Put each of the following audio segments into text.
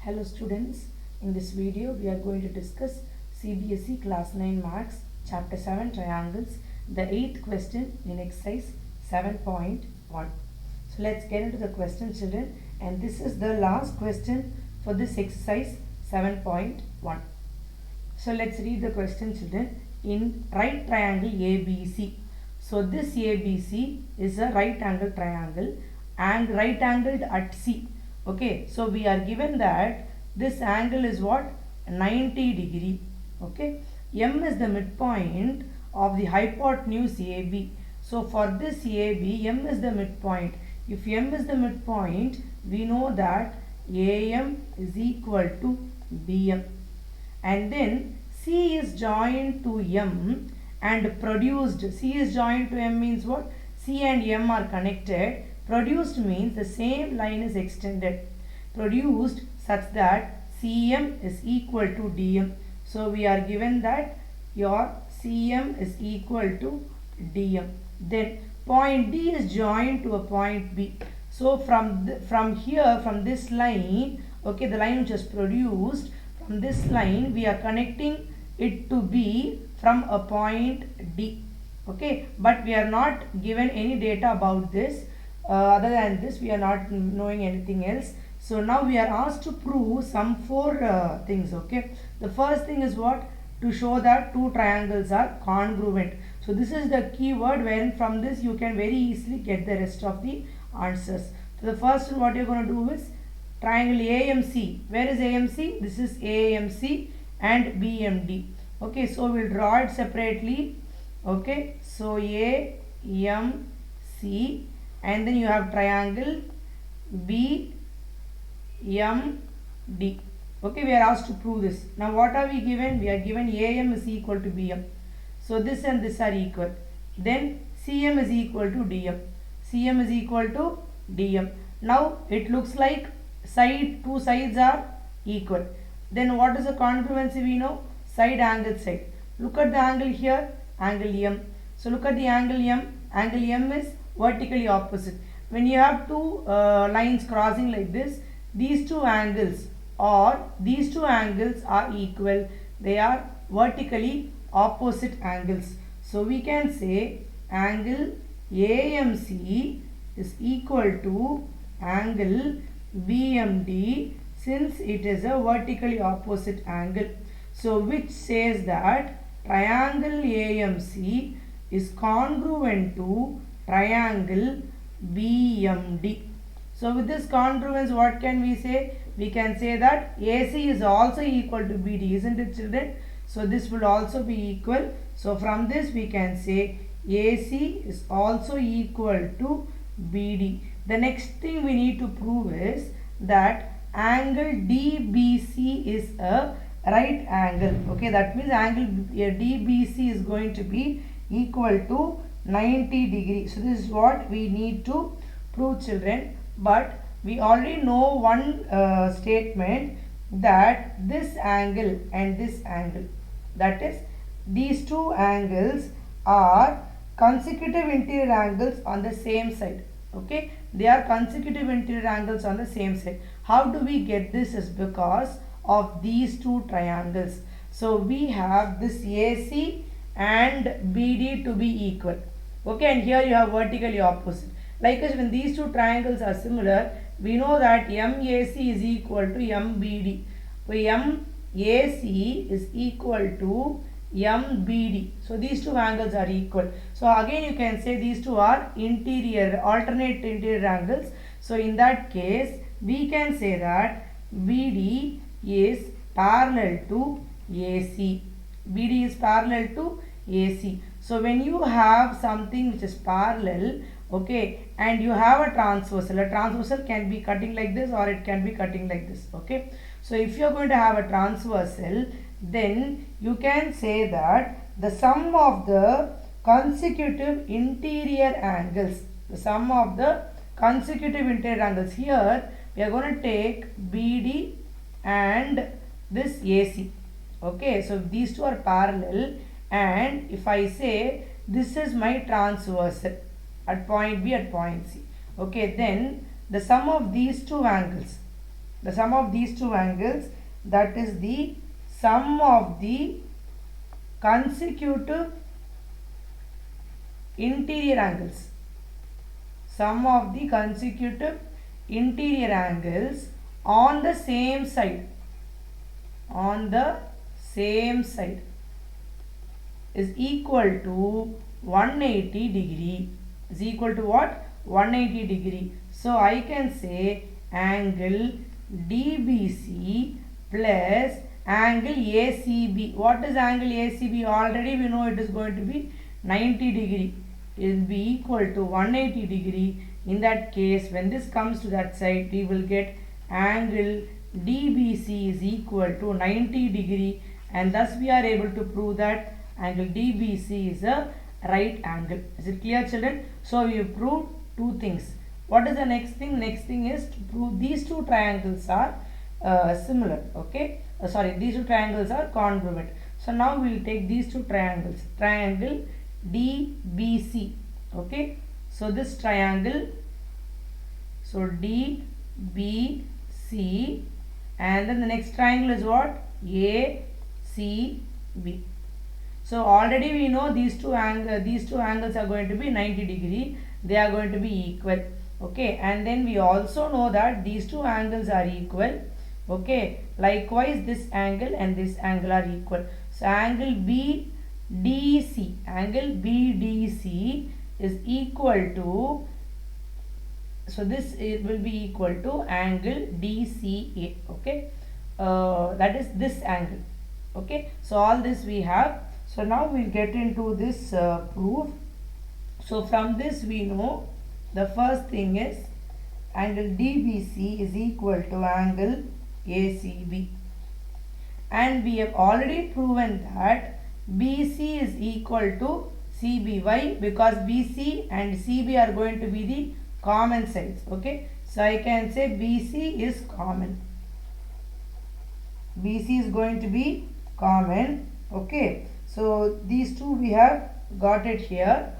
Hello students, in this video we are going to discuss CBSE class 9 Maths chapter 7 triangles, the 8th question in exercise 7.1. So let's get into the question children, and this is the last question for this exercise 7.1. So let's read the question children. In right triangle ABC, so this ABC is a right angle triangle and right angled at C. Okay, so we are given that this angle is what? 90 degree. Okay, M is the midpoint of the hypotenuse AB. So for this AB, M is the midpoint. If M is the midpoint, we know that AM is equal to BM. And then C is joined to M and produced. C is joined to M means what? C and M are connected. Produced means the same line is extended. Produced such that CM is equal to DM. So we are given that your CM is equal to DM. Then point D is joined to a point B. So from this line, okay, the line which is produced, from this line we are connecting it to B from a point D. Okay, but we are not given any data about this. Other than this, we are not knowing anything else. So now we are asked to prove some four things. Okay, the first thing is what? To show that two triangles are congruent. So this is the keyword wherein from this you can very easily get the rest of the answers. So the first one what you are going to do is triangle AMC. Where is AMC? This is AMC and BMD. Okay, so we'll draw it separately. Okay, so AMC, and then you have triangle BMD. Okay, we are asked to prove this. Now what are we given? We are given AM is equal to BM. So this and this are equal. Then CM is equal to DM. CM is equal to DM. Now it looks like two sides are equal. Then what is the congruency we know? Side angle side. Look at the angle here, angle M. So look at the angle M. Angle M is vertically opposite. When you have two lines crossing like this, these two angles are equal. They are vertically opposite angles. So we can say angle AMC is equal to angle BMD since it is a vertically opposite angle. So which says that triangle AMC is congruent to triangle BMD. So with this congruence, what can we say? We can say that AC is also equal to BD, isn't it children? So this will also be equal. So from this we can say AC is also equal to BD. The next thing we need to prove is that angle DBC is a right angle. Okay, that means angle DBC is going to be equal to 90 degrees. So this is what we need to prove children. But we already know one statement, that this angle and this angle, that is these two angles are consecutive interior angles on the same side. Okay, they are consecutive interior angles on the same side. How do we get this? Is because of these two triangles. So we have this AC and BD to be equal. Okay, and here you have vertically opposite. Likewise, when these two triangles are similar, we know that MAC is equal to MBD. So MAC is equal to MBD. So these two angles are equal. So again you can say these two are alternate interior angles. So in that case, we can say that BD is parallel to AC. BD is parallel to AC. So when you have something which is parallel, okay, and you have a transversal can be cutting like this or it can be cutting like this. Okay, so if you are going to have a transversal, then you can say that the sum of the consecutive interior angles, here we are going to take BD and this AC. Okay, so these two are parallel, and if I say this is my transversal at point B at point C, okay, then the sum of these two angles, The sum of these two angles, that is the sum of the consecutive interior angles. Sum of the consecutive interior angles on the same side. On the same side is equal to 180 degree. Is equal to what? 180 degree. So I can say angle DBC plus angle ACB. What is angle ACB? Already we know it is going to be 90 degree. It will be equal to 180 degree. In that case, when this comes to that side, we will get angle DBC is equal to 90 degree, and thus we are able to prove that angle DBC is a right angle. Is it clear, children? So we have proved two things. What is the next thing? Next thing is to prove these two triangles are similar. Okay, these two triangles are congruent. So now we will take these two triangles. Triangle DBC. Okay, so this triangle, so DBC, and then the next triangle is what? ACB. So already we know these two angles are going to be 90 degree. They are going to be equal. Okay, and then we also know that these two angles are equal. Okay, likewise this angle and this angle are equal. So angle BDC is equal to, so this it will be equal to angle DCA. Okay, that is this angle. Okay, so all this we have. So now we will get into this proof. So from this we know the first thing is angle DBC is equal to angle ACB, and we have already proven that BC is equal to CB. Why? Because BC and CB are going to be the common sides. Okay, so I can say BC is common. BC is going to be common. Okay, so these two we have got it here,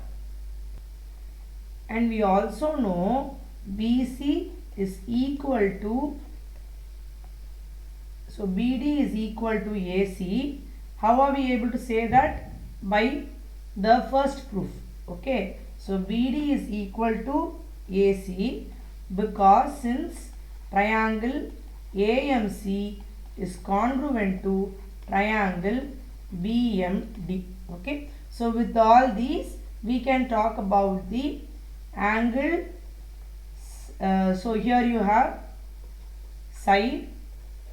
and we also know BC is equal to, so BD is equal to AC. How are we able to say that? By the first proof. Okay, so BD is equal to AC because since triangle AMC is congruent to triangle BMD. Okay, so with all these we can talk about the angle. So here you have side,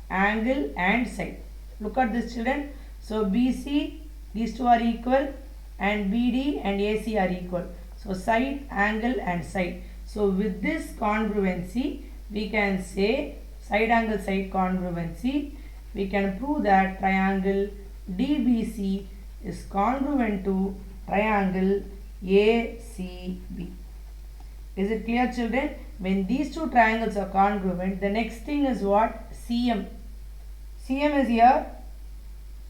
angle and side. Look at this, children. So BC, these two are equal, and BD and AC are equal. So side, angle and side. So with this congruency we can say side angle side congruency, we can prove that triangle DBC is congruent to triangle ACB. Is it clear, children? When these two triangles are congruent, the next thing is what? CM. CM is here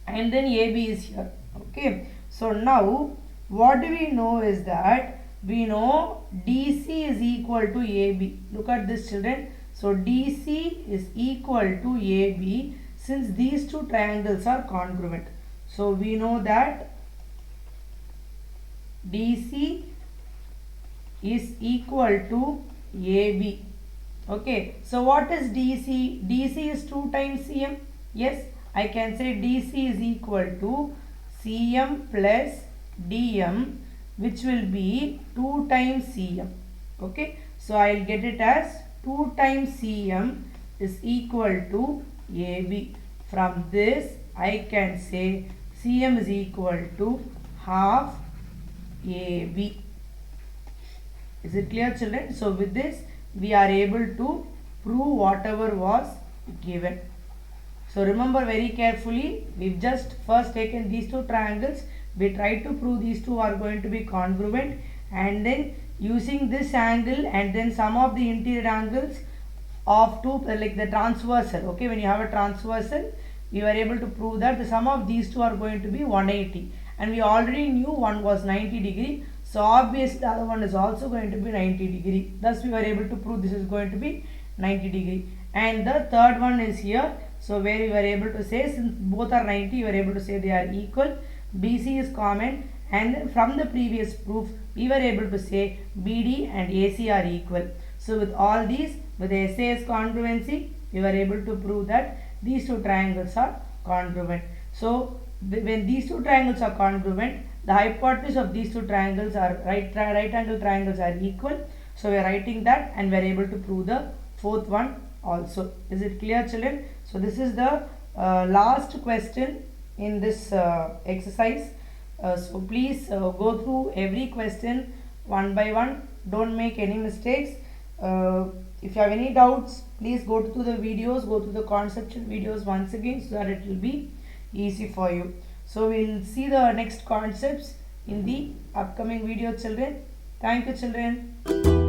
and then AB is here. Okay, so now what do we know is that we know DC is equal to AB. Look at this, children. So DC is equal to AB since these two triangles are congruent. So we know that DC is equal to AB. Okay, so what is DC? DC is 2 times CM. Yes, I can say DC is equal to CM plus DM, which will be 2 times CM. Okay, so I will get it as 2 times CM is equal to AB. From this I can say CM is equal to half AB. Is it clear, children? So with this we are able to prove whatever was given. So remember very carefully, we've just first taken these two triangles, we tried to prove these two are going to be congruent, and then using this angle and then some of the interior angles of two, like the transversal. Okay, when you have a transversal, we were able to prove that the sum of these two are going to be 180, and we already knew one was 90 degree, so obviously the other one is also going to be 90 degree. Thus we were able to prove this is going to be 90 degree. and the third one is here. So where we were able to say, since both are 90, you were able to say they are equal. BC is common, and from the previous proof we were able to say BD and AC are equal. So with all these, with the SAS congruency, we were able to prove that these two triangles are congruent. So when these two triangles are congruent, the hypotenuse of these two triangles are right angle triangles are equal. So we are writing that, and we are able to prove the fourth one also. Is it clear, children? So this is the last question in this exercise. So please go through every question one by one. Don't make any mistakes. If you have any doubts, please go to the videos, go to the conceptual videos once again, so that it will be easy for you. So we will see the next concepts in the upcoming video, children. Thank you, children.